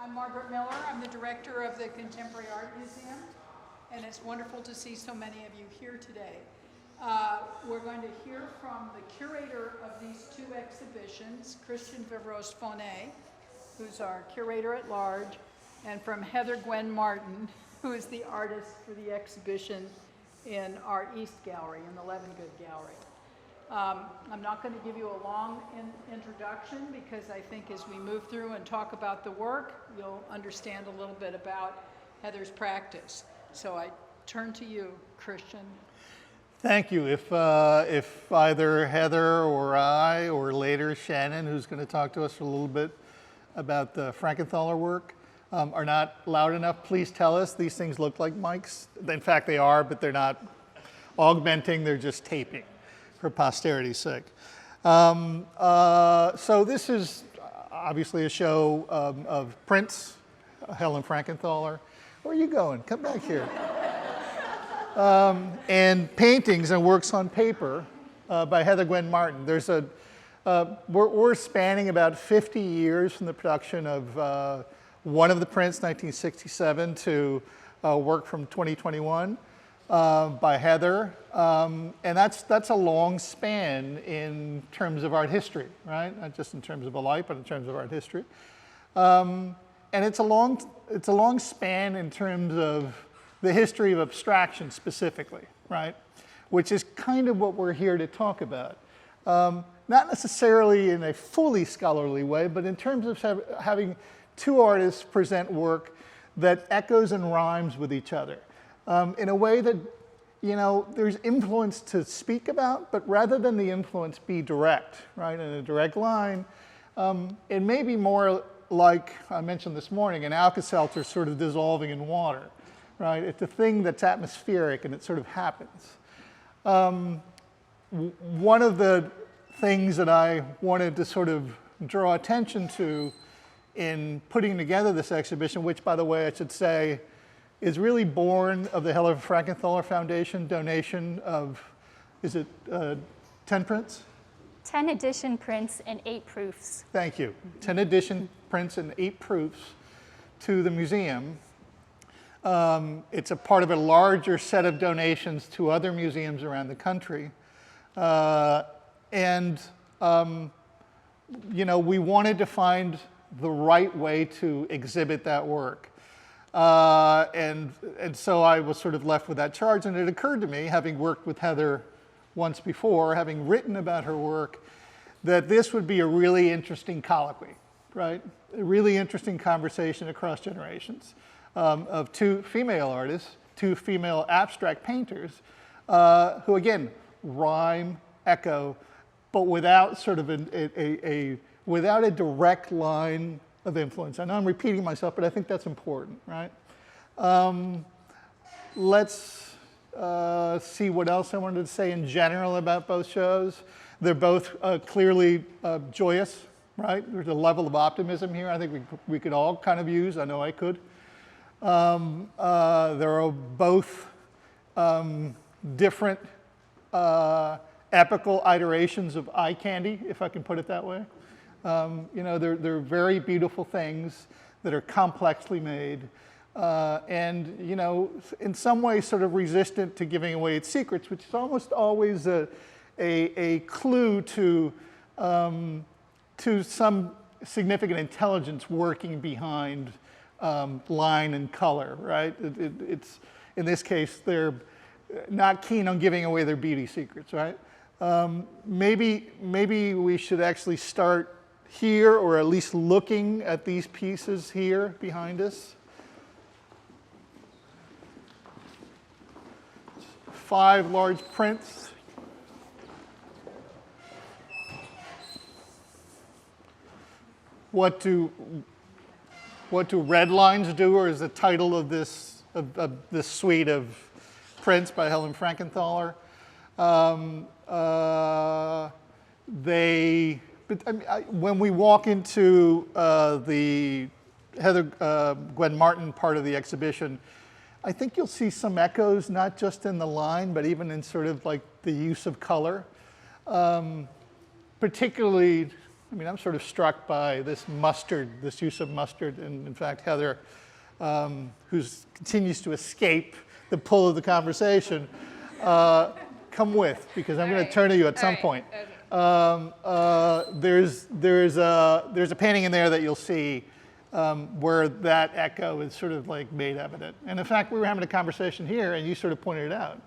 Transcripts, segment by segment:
I'm Margaret Miller. I'm the director of the Contemporary Art Museum, and it's wonderful to see so many of you here today. We're going to hear from the curator of these two exhibitions, Christian Viveros-Fauné, who's our Curator-at-Large, and from Heather Gwen Martin, who is the artist for the exhibition in our East Gallery, in the Levengood Gallery. I'm not going to give you a long introduction because I think as we move through and talk about the work, you'll understand a little bit about Heather's practice. So I turn to you, Christian. Thank you. If either Heather or I or later Shannon, who's going to talk to us for a little bit about the Frankenthaler work, are not loud enough, please tell us. These things look like mics. In fact, they are, but they're not augmenting, they're just taping for posterity's sake. So this is obviously a show of prints, Helen Frankenthaler. Where are you going? Come back here. And paintings and works on paper by Heather Gwen Martin. There's we're spanning about 50 years from the production of one of the prints, 1967, to work from 2021 by Heather. And that's a long span in terms of art history, right? Not just in terms of a life, but in terms of art history. And it's a long span in terms of the history of abstraction specifically, right? Which is kind of what we're here to talk about. Not necessarily in a fully scholarly way, but in terms of having two artists present work that echoes and rhymes with each other in a way that, you know, there's influence to speak about, but rather than the influence be direct, right, in a direct line, it may be more like I mentioned this morning, an Alka-Seltzer sort of dissolving in water, right? It's a thing that's atmospheric and it sort of happens. One of the things that I wanted to sort of draw attention to in putting together this exhibition, which, by the way, I should say, is really born of the Helen Frankenthaler Foundation donation of, is it 10 prints? 10 edition prints and 8 proofs. Thank you. 10 edition prints and 8 proofs to the museum. It's a part of a larger set of donations to other museums around the country. You know, we wanted to find the right way to exhibit that work. And so I was sort of left with that charge, and it occurred to me, having worked with Heather once before, having written about her work, that this would be a really interesting colloquy, right? A really interesting conversation across generations of two female artists, two female abstract painters, who again, rhyme, echo, but without sort of without a direct line of influence. I know I'm repeating myself, but I think that's important, right? Let's see what else I wanted to say in general about both shows. They're both clearly joyous, right? There's a level of optimism here I think we could all kind of use. I know I could. There are both different epical iterations of eye candy, if I can put it that way. You know, they're very beautiful things that are complexly made and, you know, in some ways sort of resistant to giving away its secrets, which is almost always a clue to some significant intelligence working behind line and color, right? It's, in this case, they're not keen on giving away their beauty secrets, right? Maybe we should actually start here, or at least looking at these pieces here behind us. 5 large prints. What do red lines do, or is the title of this suite of prints by Helen Frankenthaler? When we walk into the Heather Gwen Martin part of the exhibition, I think you'll see some echoes, not just in the line, but even in sort of like the use of color. Particularly I mean, I'm sort of struck by this mustard, this use of mustard, and in fact, Heather, who continues to escape the pull of the conversation, come with, because I'm going to turn to you at some point. Okay. There's a painting in there that you'll see where that echo is sort of like made evident. And in fact, we were having a conversation here, and you sort of pointed it out,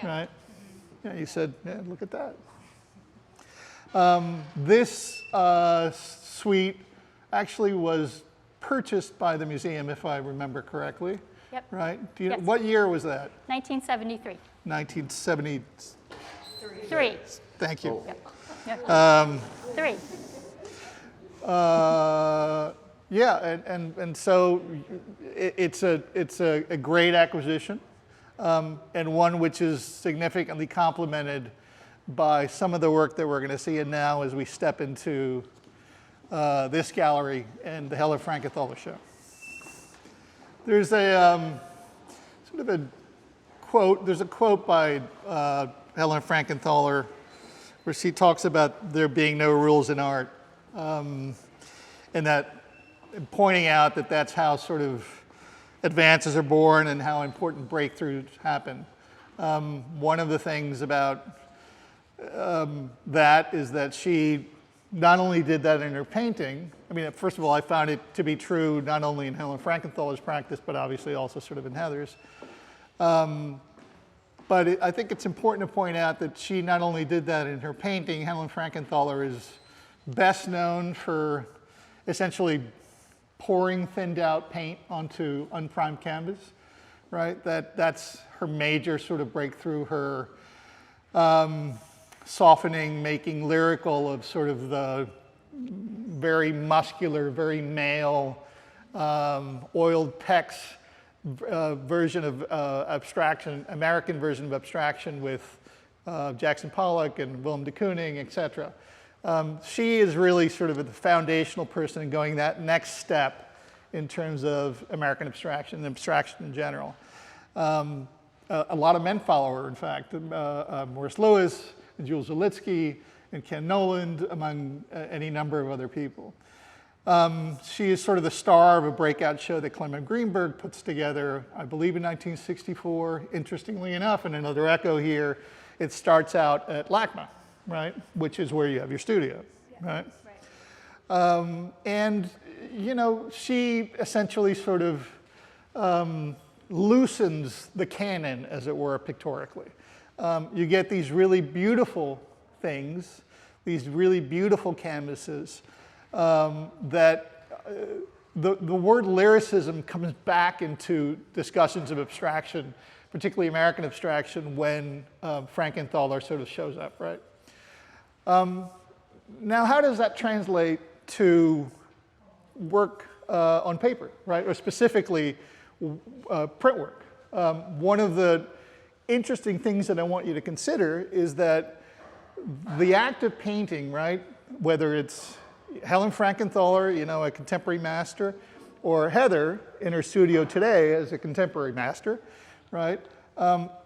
right? Mm-hmm. Yeah, you said, yeah, look at that. This suite actually was purchased by the museum, if I remember correctly. Yep. Right? Do you know, Yes. what year was that? 1973. 1973. Thank you. Yep. 3. Yeah, and so it's a great acquisition, and one which is significantly complemented by some of the work that we're going to see in now as we step into this gallery and the Helen Frankenthaler show. There's a sort of a quote. There's a quote by Helen Frankenthaler where she talks about there being no rules in art, and that pointing out that that's how sort of advances are born and how important breakthroughs happen. One of the things about that is that she not only did that in her painting. I mean, first of all, I found it to be true not only in Helen Frankenthaler's practice, but obviously also sort of in Heather's. But I think it's important to point out that she not only did that in her painting. Helen Frankenthaler is best known for essentially pouring thinned out paint onto unprimed canvas, right? That's her major sort of breakthrough, her softening, making lyrical of sort of the very muscular, very male, oiled pecs version of abstraction, American version of abstraction with Jackson Pollock and Willem de Kooning, et cetera. She is really sort of the foundational person in going that next step in terms of American abstraction and abstraction in general. A lot of men follow her, in fact. Morris Louis, and Jules Zolitsky, and Ken Noland, among any number of other people. She is sort of the star of a breakout show that Clement Greenberg puts together, I believe in 1964. Interestingly enough, and another echo here, it starts out at LACMA, right? Which is where you have your studio, right? And, you know, she essentially sort of loosens the canon, as it were, pictorically. You get these really beautiful things, these really beautiful canvases that the word lyricism comes back into discussions of abstraction, particularly American abstraction, when Frankenthaler sort of shows up, right? Now, how does that translate to work on paper, right? Or specifically print work? One of the interesting things that I want you to consider is that the act of painting, right, whether it's Helen Frankenthaler, you know, a contemporary master, or Heather in her studio today as a contemporary master, right,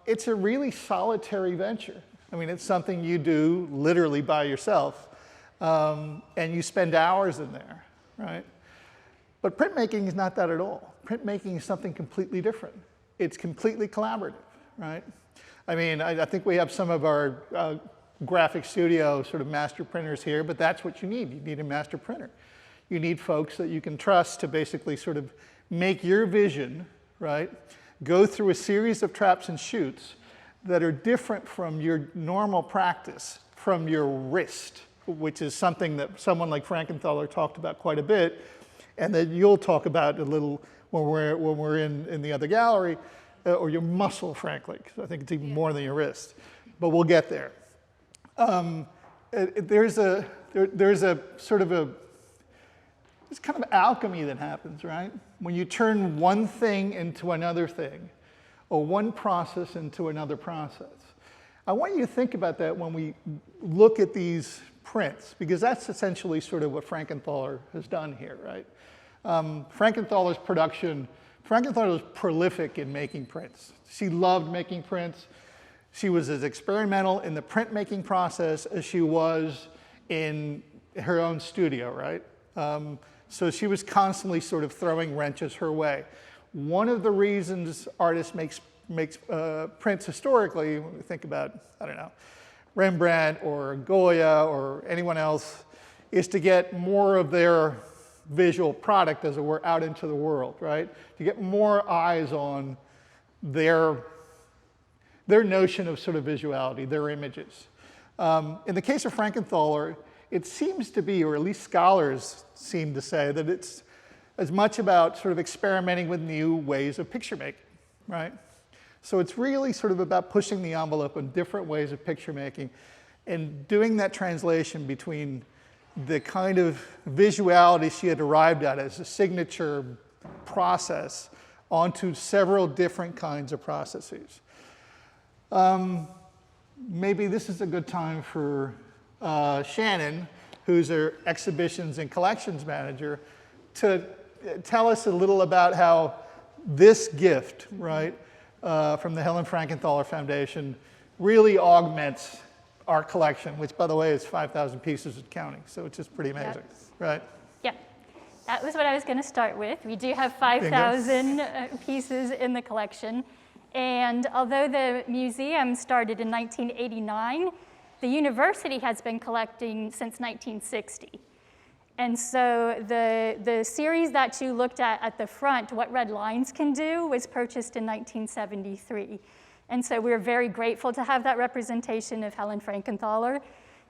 it's a really solitary venture. I mean, it's something you do literally by yourself, and you spend hours in there, right? But printmaking is not that at all. Printmaking is something completely different. It's completely collaborative, right? I mean, I think we have some of our graphic studio sort of master printers here, but that's what you need. You need a master printer. You need folks that you can trust to basically sort of make your vision, right, go through a series of traps and shoots that are different from your normal practice, from your wrist, which is something that someone like Frankenthaler talked about quite a bit, and that you'll talk about a little when we're in the other gallery, or your muscle, frankly, because I think it's even more than your wrist. But we'll get there. There's a sort of it's kind of alchemy that happens, right? When you turn one thing into another thing, or one process into another process. I want you to think about that when we look at these prints, because that's essentially sort of what Frankenthaler has done here, right? Frankenthaler's production, Frankenthaler was prolific in making prints. She loved making prints. She was as experimental in the printmaking process as she was in her own studio, right? So she was constantly sort of throwing wrenches her way. One of the reasons artists makes prints historically, when we think about, I don't know, Rembrandt or Goya or anyone else, is to get more of their visual product, as it were, out into the world, right? To get more eyes on their notion of sort of visuality, their images. In the case of Frankenthaler, it seems to be, or at least scholars seem to say, that it's as much about sort of experimenting with new ways of picture making, right? So it's really sort of about pushing the envelope on different ways of picture making and doing that translation between the kind of visuality she had arrived at as a signature process onto several different kinds of processes. Maybe this is a good time for Shannon, who's our exhibitions and collections manager, to tell us a little about how this gift, right, from the Helen Frankenthaler Foundation really augments our collection, which, by the way, is 5,000 pieces and counting, so it's just pretty amazing, right? Yeah, that was what I was going to start with. We do have 5,000 pieces in the collection, and although the museum started in 1989, the university has been collecting since 1960. And so the series that you looked at the front, What Red Lines Can Do, was purchased in 1973. And so we're very grateful to have that representation of Helen Frankenthaler.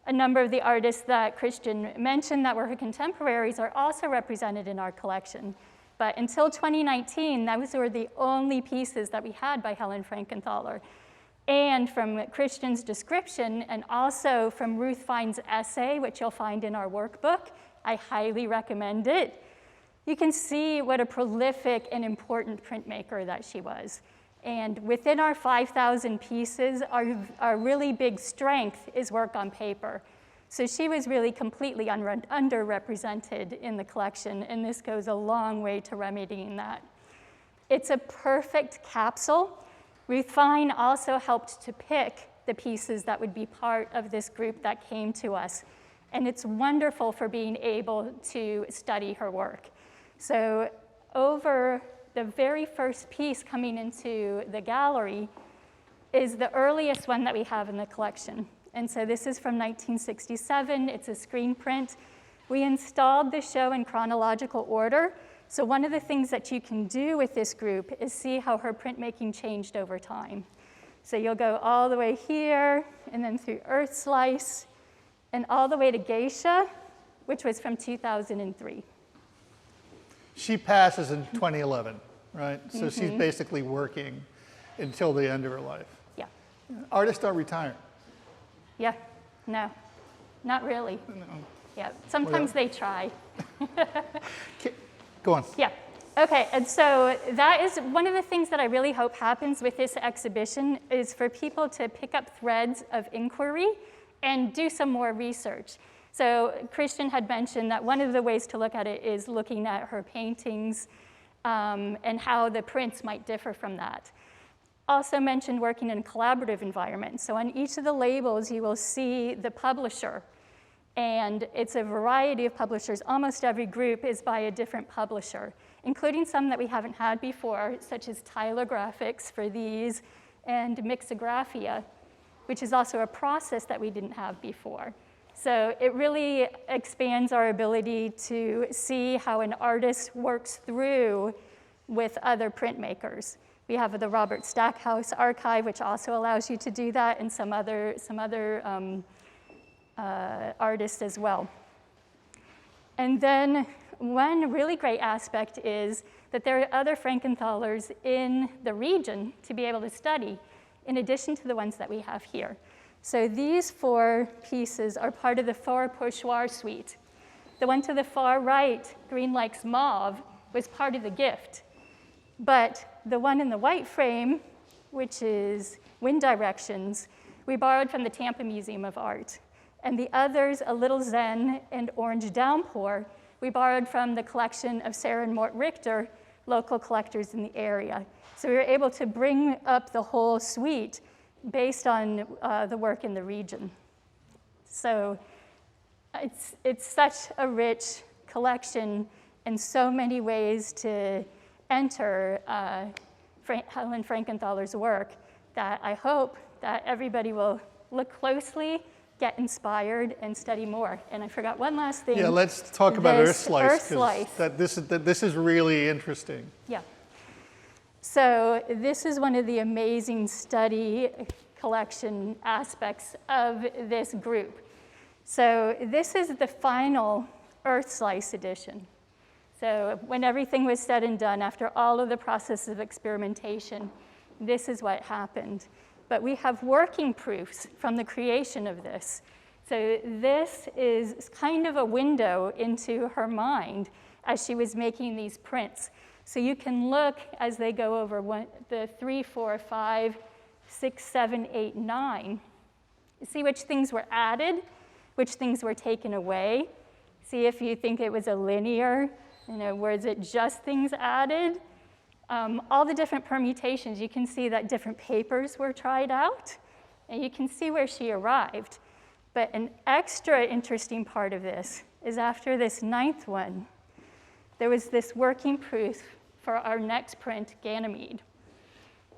A number of the artists that Christian mentioned that were her contemporaries are also represented in our collection. But until 2019, those were the only pieces that we had by Helen Frankenthaler. And from Christian's description, and also from Ruth Fine's essay, which you'll find in our workbook, I highly recommend it, you can see what a prolific and important printmaker that she was. And within our 5,000 pieces, our really big strength is work on paper. So she was really completely underrepresented in the collection, and this goes a long way to remedying that. It's a perfect capsule. Ruth Fine also helped to pick the pieces that would be part of this group that came to us. And it's wonderful for being able to study her work. So over the very first piece coming into the gallery is the earliest one that we have in the collection. And so this is from 1967. It's a screen print. We installed the show in chronological order. So one of the things that you can do with this group is see how her printmaking changed over time. So you'll go all the way here, and then through Earth Slice, and all the way to Geisha, which was from 2003. She passes in 2011, right? So she's basically working until the end of her life. Yeah. Artists don't retire. Yeah, no, not really. No. Yeah, sometimes they try. Go on. Yeah, okay, and so that is one of the things that I really hope happens with this exhibition is for people to pick up threads of inquiry and do some more research. So Christian had mentioned that one of the ways to look at it is looking at her paintings and how the prints might differ from that. Also mentioned working in a collaborative environment. So on each of the labels, you will see the publisher. And it's a variety of publishers. Almost every group is by a different publisher, including some that we haven't had before, such as Tyler Graphics for these, and Mixographia, which is also a process that we didn't have before. So it really expands our ability to see how an artist works through with other printmakers. We have the Robert Stackhouse archive, which also allows you to do that, and some other artists as well. And then one really great aspect is that there are other Frankenthalers in the region to be able to study, in addition to the ones that we have here. So these 4 pieces are part of the 4 Pochoir suite. The one to the far right, Green Likes Mauve, was part of the gift. But the one in the white frame, which is Wind Directions, we borrowed from the Tampa Museum of Art. And the others, A Little Zen and Orange Downpour, we borrowed from the collection of Sarah and Mort Richter, local collectors in the area. So we were able to bring up the whole suite based on the work in the region. So it's such a rich collection and so many ways to enter Helen Frankenthaler's work that I hope that everybody will look closely, get inspired, and study more. And I forgot one last thing. Yeah, let's talk about Earth Slice. Earth Slice. This is really interesting. Yeah. So this is one of the amazing study collection aspects of this group. So this is the final Earth Slice edition. So when everything was said and done, after all of the process of experimentation, this is what happened. But we have working proofs from the creation of this. So this is kind of a window into her mind as she was making these prints. So you can look as they go over the 3, 4, 5, 6, 7, 8, 9. See which things were added, which things were taken away. See if you think it was a linear, was it just things added? All the different permutations, you can see that different papers were tried out, and you can see where she arrived. But an extra interesting part of this is after this 9th one, there was this working proof for our next print, Ganymede.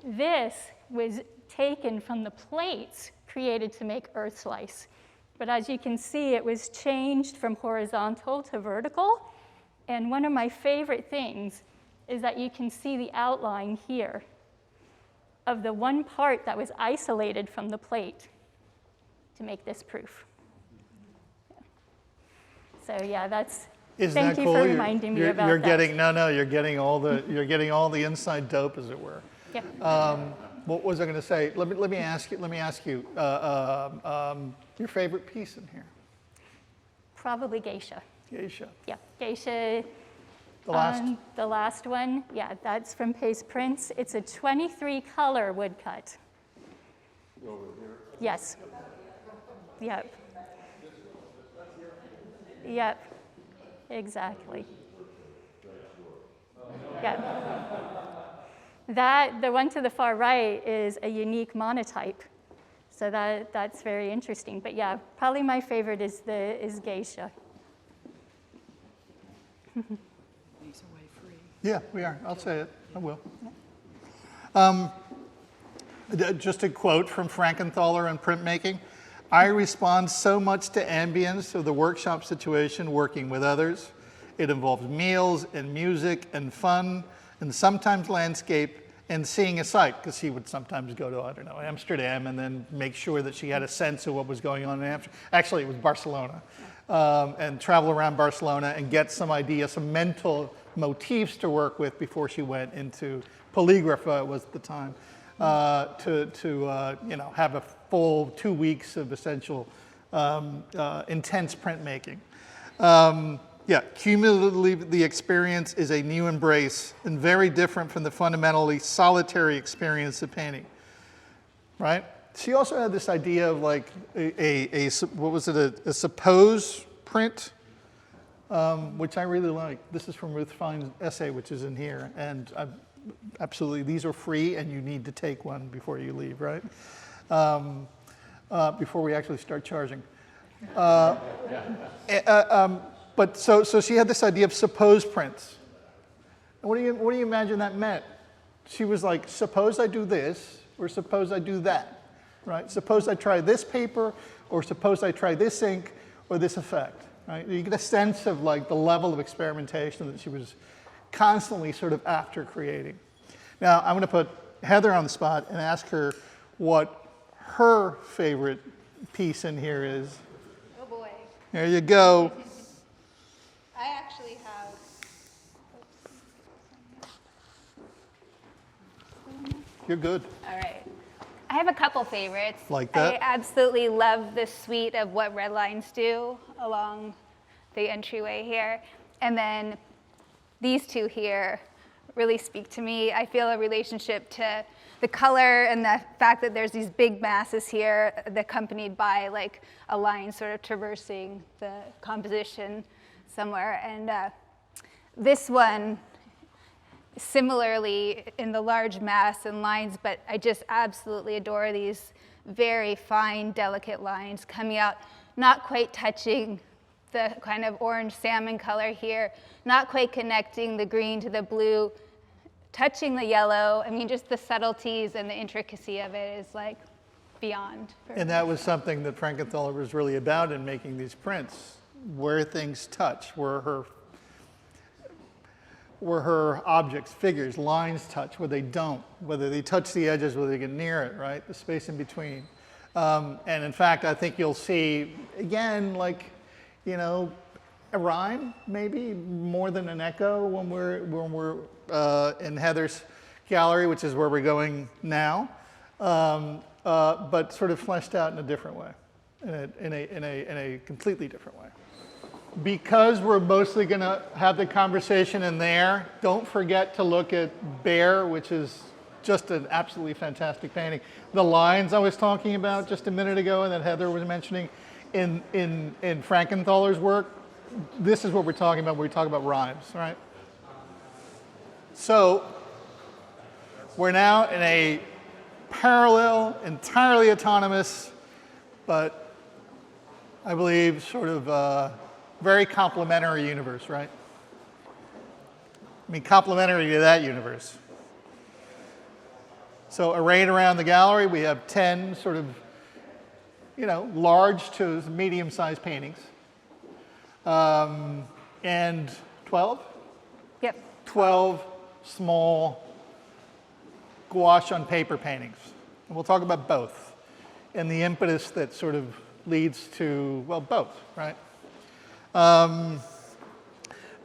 This was taken from the plates created to make Earth Slice. But as you can see, it was changed from horizontal to vertical. And one of my favorite things is that you can see the outline here of the one part that was isolated from the plate to make this proof. So yeah, that's. Thank you for reminding me about that. You're getting all the inside dope, as it were. Yeah. What was I going to say? Let me ask you. Your favorite piece in here? Probably Geisha. Geisha. Yeah, Geisha. The last one, yeah, that's from Pace Prints. It's a 23-color woodcut. Over here? Yes. Yep. Yep. Exactly. Yep. The one to the far right is a unique monotype. So that's very interesting. But yeah, probably my favorite is Geisha. Yeah, we are. I'll say it. I will. Just a quote from Frankenthaler on printmaking. I respond so much to ambience of the workshop situation working with others. It involves meals and music and fun and sometimes landscape and seeing a site, because she would sometimes go to, I don't know, Amsterdam and then make sure that she had a sense of what was going on in Amsterdam. Actually, it was Barcelona. And travel around Barcelona and get some idea, some mental motifs to work with before she went into Polygrapha, was at the time, to have a full 2 weeks of essential intense printmaking. Cumulatively, the experience is a new embrace and very different from the fundamentally solitary experience of painting, right? She also had this idea of like a suppose print, which I really like. This is from Ruth Fine's essay, which is in here, and absolutely, these are free, and you need to take one before you leave, right? Before we actually start charging. But so she had this idea of suppose prints. And what do you imagine that meant? She was like, suppose I do this, or suppose I do that, right? Suppose I try this paper, or suppose I try this ink, or this effect, right? You get a sense of like the level of experimentation that she was constantly sort of after creating. Now, I'm going to put Heather on the spot and ask her what her favorite piece in here is. Oh boy. There you go. I actually have. You're good. All right. I have a couple favorites. Like that? I absolutely love the suite of what red lines do along the entryway here. And then these two here really speak to me. I feel a relationship to the color and the fact that there's these big masses here accompanied by like a line sort of traversing the composition somewhere. And this one, similarly in the large mass and lines, but I just absolutely adore these very fine, delicate lines coming out, not quite touching the kind of orange salmon color here, not quite connecting the green to the blue, touching the yellow. I mean, just the subtleties and the intricacy of it is like beyond. And that was something that Frankenthaler was really about in making these prints, where things touch, where her objects, figures, lines touch, where they don't, whether they touch the edges, whether they get near it, right? The space in between. And in fact, I think you'll see, again, like, you know, a rhyme, maybe, more than an echo when we're in Heather's gallery, which is where we're going now, but sort of fleshed out in a different way, in a completely different way. Because we're mostly going to have the conversation in there, don't forget to look at Bear, which is just an absolutely fantastic painting. The lines I was talking about just a minute ago and that Heather was mentioning in Frankenthaler's work, this is what we're talking about when we talk about rhymes, right? So we're now in a parallel, entirely autonomous, but I believe sort of very complementary universe, right? I mean, complementary to that universe. So arrayed around the gallery, we have 10 sort of, you know, large to medium-sized paintings. And 12? Yep. 12 small gouache on paper paintings. And we'll talk about both and the impetus that sort of leads to, well, both, right?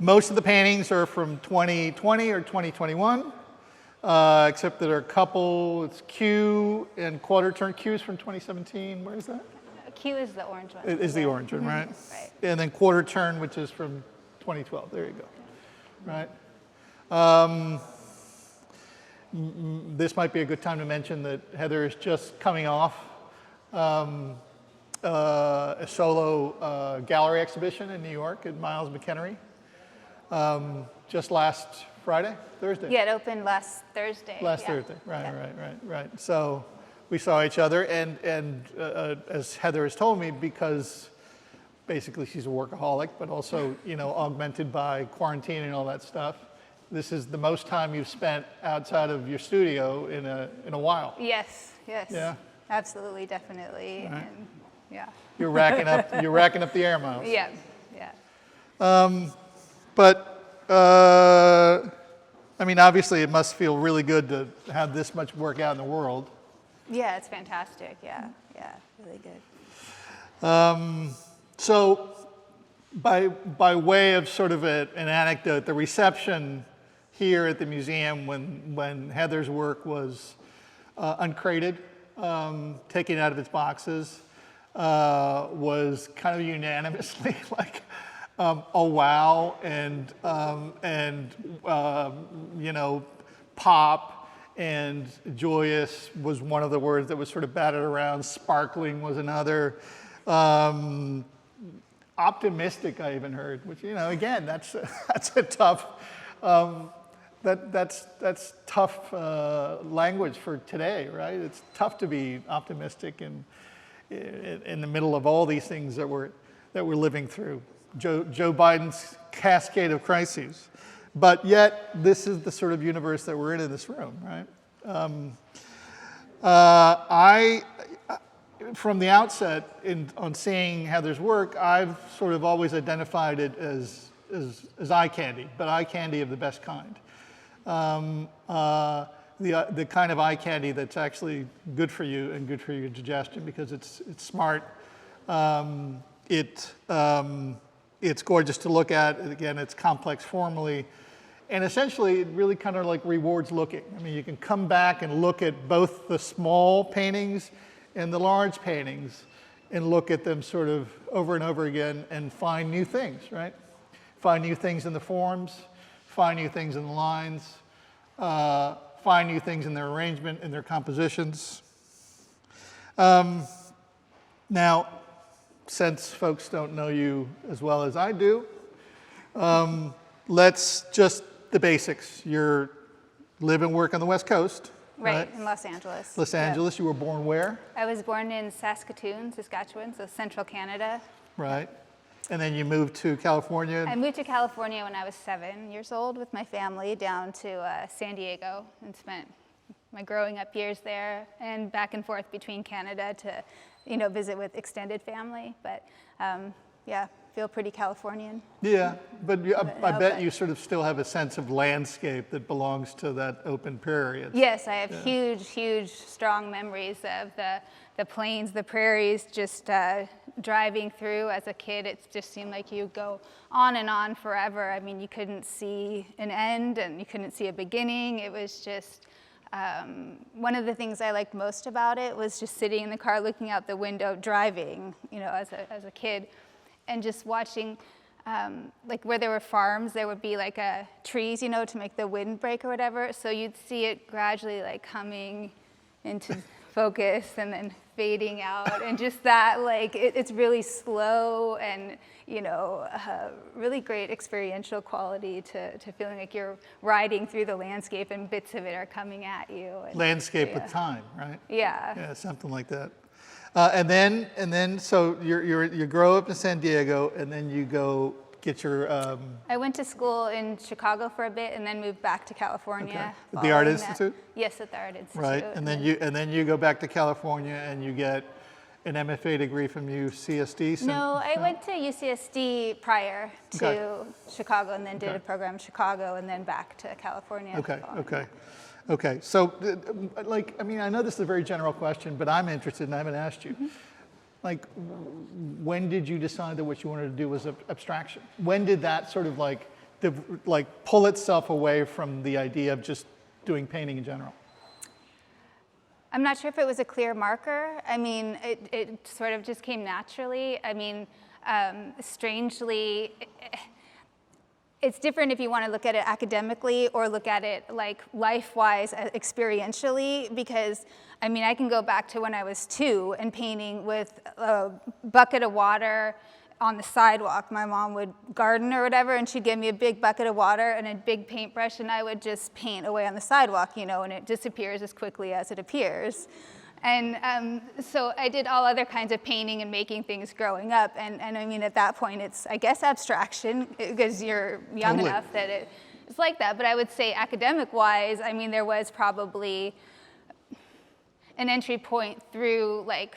Most of the paintings are from 2020 or 2021, except that there are a couple. It's Q and Quarter Turn. Q is from 2017. Where is that? Q is the orange one. It is the orange one, right? Right. And then Quarter Turn, which is from 2012. There you go. Right? This might be a good time to mention that Heather is just coming off a solo gallery exhibition in New York at Miles McHenry just last Thursday. Yeah, it opened last Thursday. Thursday, right. So we saw each other, and as Heather has told me, because basically she's a workaholic, but also, you know, augmented by quarantine and all that stuff, this is the most time you've spent outside of your studio in a while. Yes. Yeah. Absolutely, definitely. Right. And, yeah. You're racking up the air miles. Yeah. But I mean, obviously, it must feel really good to have this much work out in the world. Yeah, it's fantastic. Yeah, really good. So, by way of sort of an anecdote, the reception here at the museum when Heather's work was uncrated, taken out of its boxes, was kind of unanimously like, oh wow, and you know, pop and joyous was one of the words that was sort of batted around. Sparkling was another. Optimistic, I even heard, which, you know, again, that's a tough that's tough language for today, right? It's tough to be optimistic in the middle of all these things that we're living through. Joe Biden's cascade of crises. But yet, this is the sort of universe that we're in this room, right? From the outset, on seeing Heather's work, I've sort of always identified it as eye candy, but eye candy of the best kind. The kind of eye candy that's actually good for you and good for your digestion because it's smart. It's gorgeous to look at. Again, it's complex formally. And essentially, it really kind of like rewards looking. I mean, you can come back and look at both the small paintings and the large paintings and look at them sort of over and over again and find new things, right? Find new things in the forms, find new things in the lines, find new things in their arrangement, in their compositions. Now, since folks don't know you as well as I do, let's just the basics. You live and work on the West Coast. Right, in Los Angeles. Los Angeles, you were born where? I was born in Saskatoon, Saskatchewan, so central Canada. Right. And then you moved to California? I moved to California when I was 7 years old with my family down to San Diego and spent my growing up years there and back and forth between Canada to, visit with extended family. But yeah, feel pretty Californian. Yeah, but I bet but- you sort of still have a sense of landscape that belongs to that open prairie. Yes, I have huge, strong memories of the plains, the prairies, just driving through as a kid. It just seemed like you go on and on forever. I mean, you couldn't see an end and you couldn't see a beginning. It was just, one of the things I liked most about it was just sitting in the car, looking out the window, driving, as a kid, and just watching, like where there were farms, there would be like trees, to make the wind break or whatever. So you'd see it gradually like coming into focus and then fading out, and just that, like, it's really slow and, really great experiential quality to feeling like you're riding through the landscape and bits of it are coming at you. And, Landscape with time, right? Yeah. Yeah, something like that. And then, so you grow up in San Diego, and then you go get your. I went to school in Chicago for a bit, and then moved back to California. At the Art following that. Institute? Yes, at the Art Institute. Right, and then you go back to California, and you get an MFA degree from UCSD. No, I went to UCSD prior to Chicago, and then did a program in Chicago, and then back to California. Okay. So, I know this is a very general question, but I'm interested, and I haven't asked you. Like, when did you decide that what you wanted to do was abstraction? When did that sort of pull itself away from the idea of just doing painting in general? I'm not sure if it was a clear marker. I mean, it sort of just came naturally. I mean, strangely, it's different if you want to look at it academically or look at it like life-wise, experientially, because I mean, I can go back to when I was 2 and painting with a bucket of water on the sidewalk. My mom would garden or whatever, and she'd give me a big bucket of water and a big paintbrush, and I would just paint away on the sidewalk, and it disappears as quickly as it appears. And so I did all other kinds of painting and making things growing up. And I mean, at that point, it's, I guess, abstraction, because you're young enough that it's like that. But I would say academic-wise, I mean, there was probably an entry point through, like,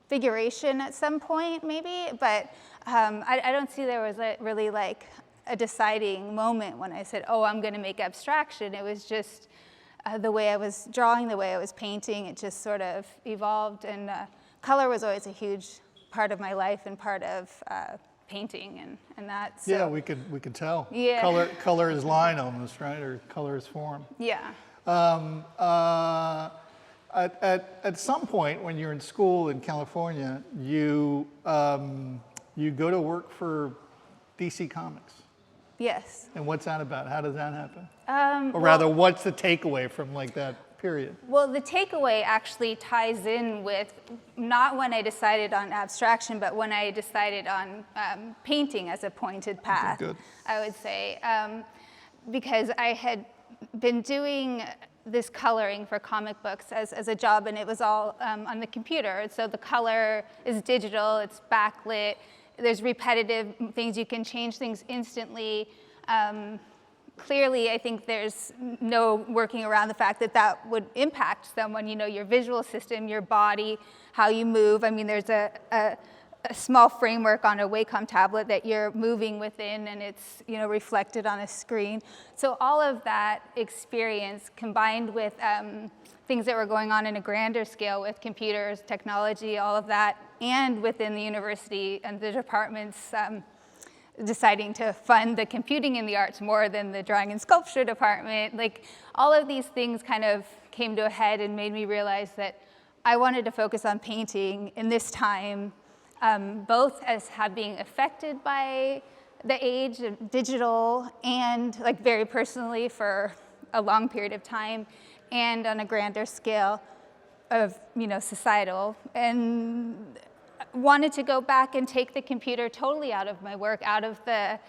figuration at some point, maybe. But I don't see there was really, like, a deciding moment when I said, oh, I'm going to make abstraction. It was just the way I was drawing, the way I was painting, it just sort of evolved. And color was always a huge part of my life and part of painting and that. So. Yeah, we could tell. Yeah. Color is line almost, right? Or color is form. Yeah. At some point when you're in school in California, you go to work for DC Comics. Yes. And what's that about? How does that happen? Or rather, what's the takeaway from like that period? Well, the takeaway actually ties in with not when I decided on abstraction, but when I decided on painting as a pointed path, good. I would say. Because I had been doing this coloring for comic books as a job, and it was all on the computer. So the color is digital, it's backlit, there's repetitive things, you can change things instantly. Clearly, I think there's no working around the fact that that would impact someone, your visual system, your body, how you move. I mean, there's a small framework on a Wacom tablet that you're moving within, and it's reflected on a screen. So all of that experience combined with things that were going on in a grander scale with computers, technology, all of that, and within the university and the departments deciding to fund the computing in the arts more than the drawing and sculpture department. Like, all of these things kind of came to a head and made me realize that I wanted to focus on painting in this time, both as being affected by the age of digital and like very personally for a long period of time, and on a grander scale of societal, and wanted to go back and take the computer totally out of my work, out of the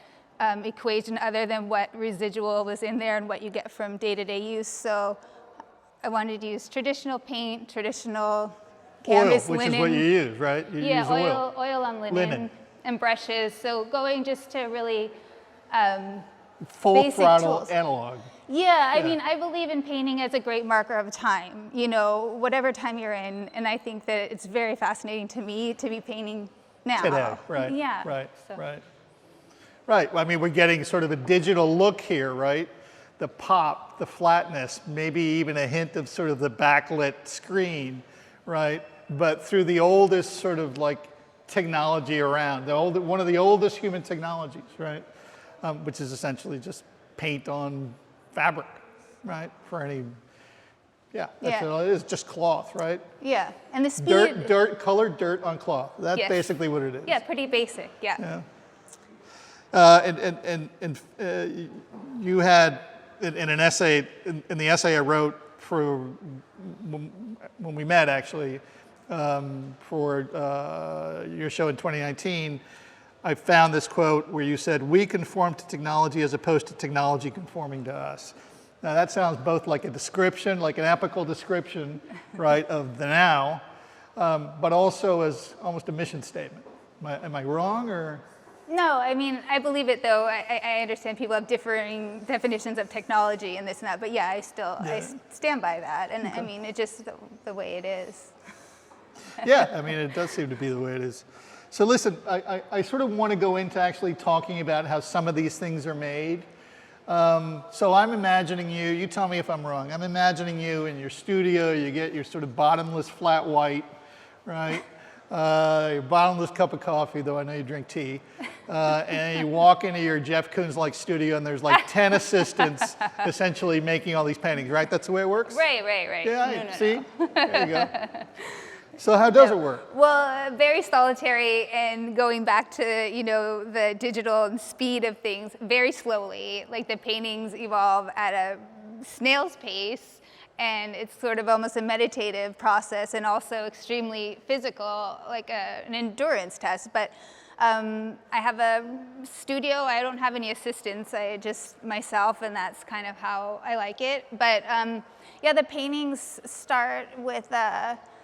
equation, other than what residual was in there and what you get from day-to-day use. So I wanted to use traditional paint, traditional canvas, oil, which linen. is what you use, right? You use oil on linen. and brushes. So going just to really Full basic throttle tools. analog. Yeah, I mean, I believe in painting as a great marker of time, you know, whatever time you're in. And I think that it's very fascinating to me to be painting now. Today, right? Yeah. Right, so. right. Right, well, I mean, we're getting sort of a digital look here, right? The pop, the flatness, maybe even a hint of sort of the backlit screen, right? But through the oldest sort of like technology around, one of the oldest human technologies, right? Which is essentially just paint on fabric, right? For any, that's Yeah. what it is, just cloth, right? Yeah, and the speed. Colored dirt on cloth. That's Yes. basically what it is. Yeah, pretty basic, yeah. You had in an essay, in the essay I wrote for when we met actually, for your show in 2019, I found this quote where you said, "We conform to technology as opposed to technology conforming to us." Now that sounds both like a description, like an epical description, right, of the now, but also as almost a mission statement. Am I wrong, or? No, I mean, I believe it though. I understand people have differing definitions of technology and this and that, but yeah, I stand by that. And I mean, it's just the way it is. Yeah, I mean, it does seem to be the way it is. So listen, I sort of want to go into actually talking about how some of these things are made. So I'm imagining you tell me if I'm wrong, I'm imagining you in your studio, you get your sort of bottomless flat white, right? Your bottomless cup of coffee, though I know you drink tea, and you walk into your Jeff Koons-like studio and there's like 10 assistants essentially making all these paintings, right? That's the way it works? Right. Yeah, No. see? There you go. So how does it work? Well, very solitary, and going back to, you know, the digital and speed of things, very slowly. Like the paintings evolve at a snail's pace, and it's sort of almost a meditative process and also extremely physical, like an endurance test. But I have a studio. I don't have any assistants. I just myself, and that's kind of how I like it. But yeah, the paintings start with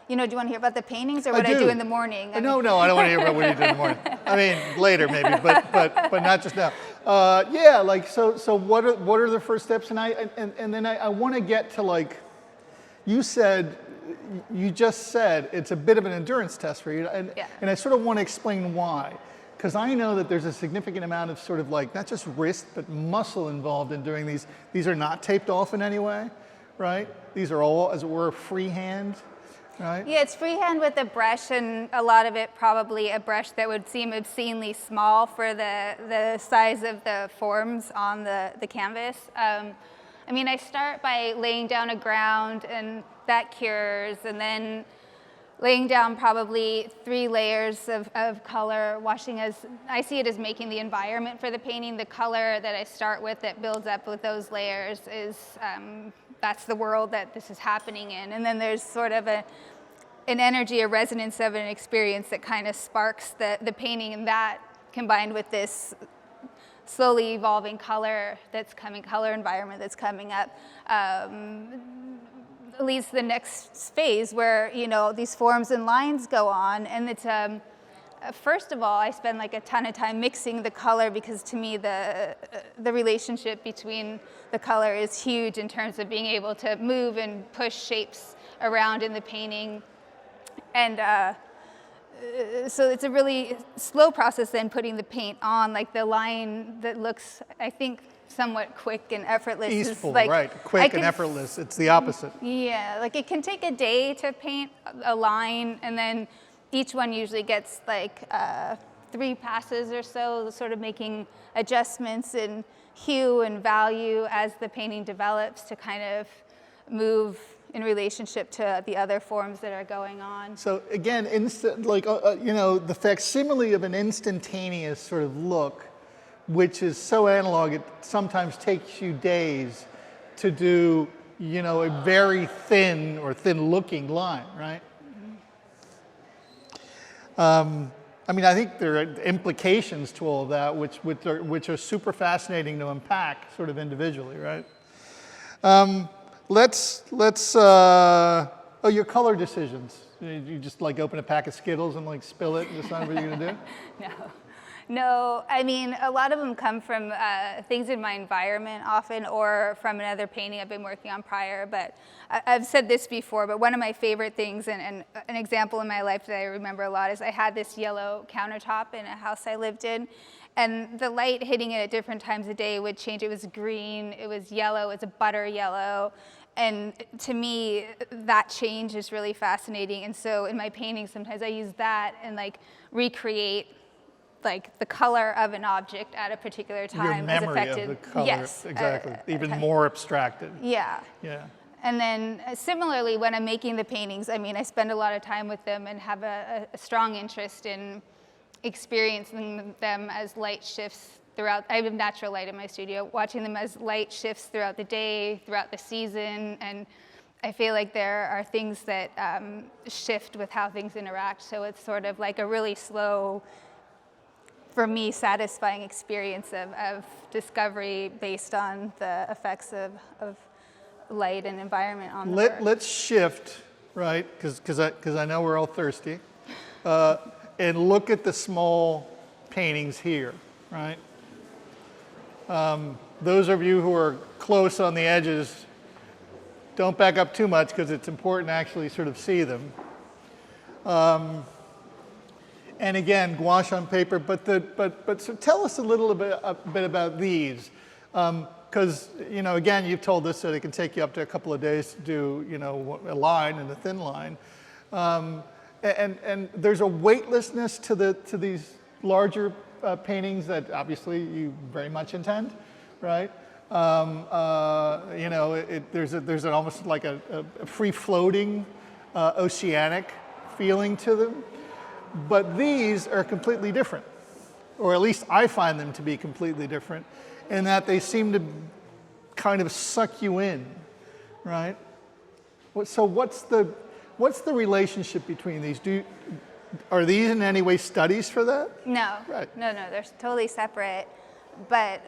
you know, do you want to hear about the paintings or what I do in the morning? No, I don't want to hear about what you do in the morning. I mean, later maybe, but not just now. Yeah, like so what are the first steps? And then I want to get to, like, you just said it's a bit of an endurance test for you, and I sort of want to explain why. Because I know that there's a significant amount of sort of like, not just wrist, but muscle involved in doing these. These are not taped off in any way, right? These are all, as it were, freehand. Right? Yeah, it's freehand with a brush, and a lot of it probably a brush that would seem obscenely small for the size of the forms on the canvas. I mean, I start by laying down a ground, and that cures, and then laying down probably 3 layers of color, washing as, I see it as making the environment for the painting. The color that I start with that builds up with those layers is, that's the world that this is happening in. And then there's sort of an energy, a resonance of an experience that kind of sparks the painting, and that combined with this slowly evolving color environment that's coming up, leads to the next phase where, you know, these forms and lines go on. And it's, first of all, I spend like a ton of time mixing the color, because to me the relationship between the color is huge in terms of being able to move and push shapes around in the painting. And so it's a really slow process then putting the paint on, like the line that looks, I think, somewhat quick and effortless. Easeful, like, right, quick and effortless. It's the opposite. Yeah, like it can take a day to paint a line, and then each one usually gets like 3 passes or so, sort of making adjustments in hue and value as the painting develops to kind of move in relationship to the other forms that are going on. So again, you know, the facsimile of an instantaneous sort of look, which is so analog, it sometimes takes you days to do, you know, a very thin or thin-looking line, right? I mean, I think there are implications to all of that, which are super fascinating to unpack, sort of individually, right? Your color decisions. You just like open a pack of Skittles and like spill it and decide what you're gonna do? No. No, I mean, a lot of them come from things in my environment often, or from another painting I've been working on prior. But I've said this before, but one of my favorite things, and an example in my life that I remember a lot, is I had this yellow countertop in a house I lived in. And the light hitting it at different times of day would change. It was green, it was yellow, it was a butter yellow. And to me, that change is really fascinating. And so in my paintings, sometimes I use that and like recreate like the color of an object at a particular time. Your memory as affected. of the color, Yes, exactly. Even more abstracted. Yeah. Yeah. And then similarly, when I'm making the paintings, I mean, I spend a lot of time with them and have a strong interest in experiencing them as light shifts throughout. I have natural light in my studio, watching them as light shifts throughout the day, throughout the season, and I feel like there are things that shift with how things interact. So it's sort of like a really slow, for me, satisfying experience of discovery based on the effects of light and environment on the work. Let's shift, right, because I know we're all thirsty, and look at the small paintings here, right? Those of you who are close on the edges, don't back up too much because it's important to actually sort of see them. And again, gouache on paper, but so tell us a little bit about these. Because, you know, again, you've told us that it can take you up to a couple of days to do, you know, a line and a thin line. And there's a weightlessness to these larger paintings that obviously you very much intend, right? You know, there's almost like a free-floating oceanic feeling to them. But these are completely different, or at least I find them to be completely different, in that they seem to kind of suck you in, right? So what's the relationship between these? Are these in any way studies for that? No, Right. no, they're totally separate. But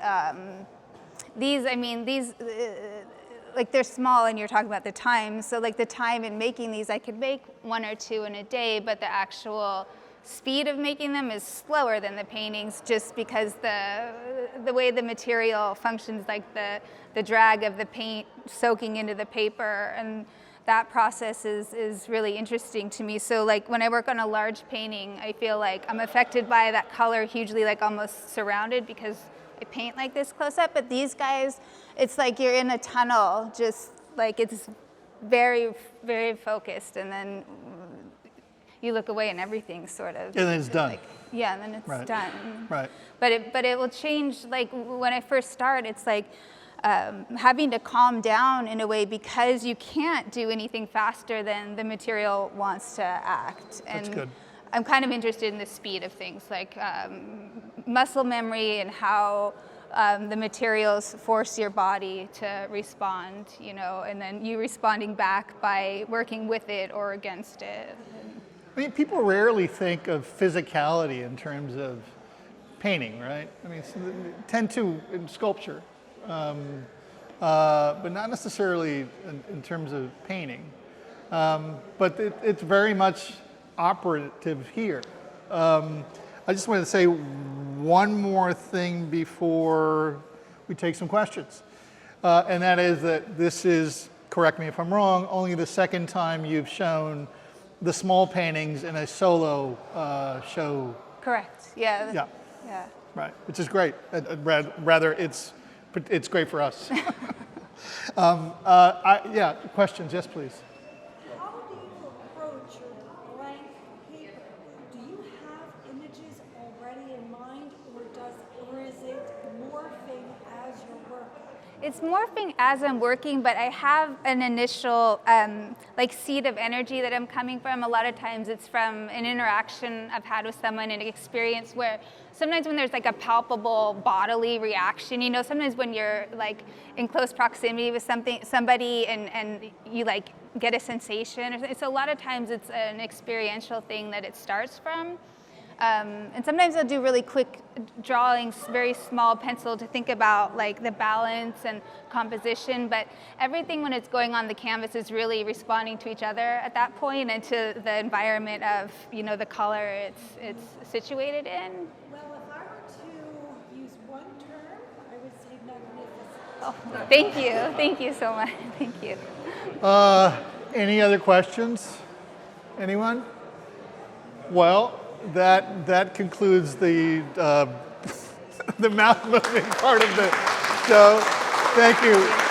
these, I mean, these, like they're small and you're talking about the time. So like the time in making these, I could make 1 or 2 in a day, but the actual speed of making them is slower than the paintings, just because the way the material functions, like the drag of the paint soaking into the paper, and that process is really interesting to me. So like when I work on a large painting, I feel like I'm affected by that color hugely, like almost surrounded, because I paint like this close up. But these guys, it's like you're in a tunnel, just like it's very, very focused, and then you look away and everything's sort of. And then it's done. Like, yeah, and then it's Right. done. Right. But it will change. Like when I first start, it's like having to calm down in a way, because you can't do anything faster than the material wants to act. That's good. I'm kind of interested in the speed of things, like muscle memory and how the materials force your body to respond, you know, and then you responding back by working with it or against it. I mean, people rarely think of physicality in terms of painting, right? I mean, so they tend to in sculpture, but not necessarily in terms of painting. But it's very much operative here. I just wanted to say one more thing before we take some questions. And that is that this is, correct me if I'm wrong, only the second time you've shown the small paintings in a solo show. Correct. Yeah. Yeah. Yeah. Right, which is great. Rather, it's great for us. Yeah, questions? Yes, please. How do you approach your blank paper? Do you have images already in mind, or is it morphing as you're working? It's morphing as I'm working, but I have an initial like seed of energy that I'm coming from. A lot of times it's from an interaction I've had with someone, an experience where sometimes when there's like a palpable bodily reaction, you know, sometimes when you're like in close proximity with somebody and you like get a sensation or something. So a lot of times it's an experiential thing that it starts from. And sometimes I'll do really quick drawings, very small pencil, to think about like the balance and composition, but everything when it's going on the canvas is really responding to each other at that point and to the environment of, you know, the color it's situated in. Well, if I Wow. Thank you. Thank you so much. Thank you. Any other questions? Anyone? Well, that concludes the the mouth moving part of the show. Thank you.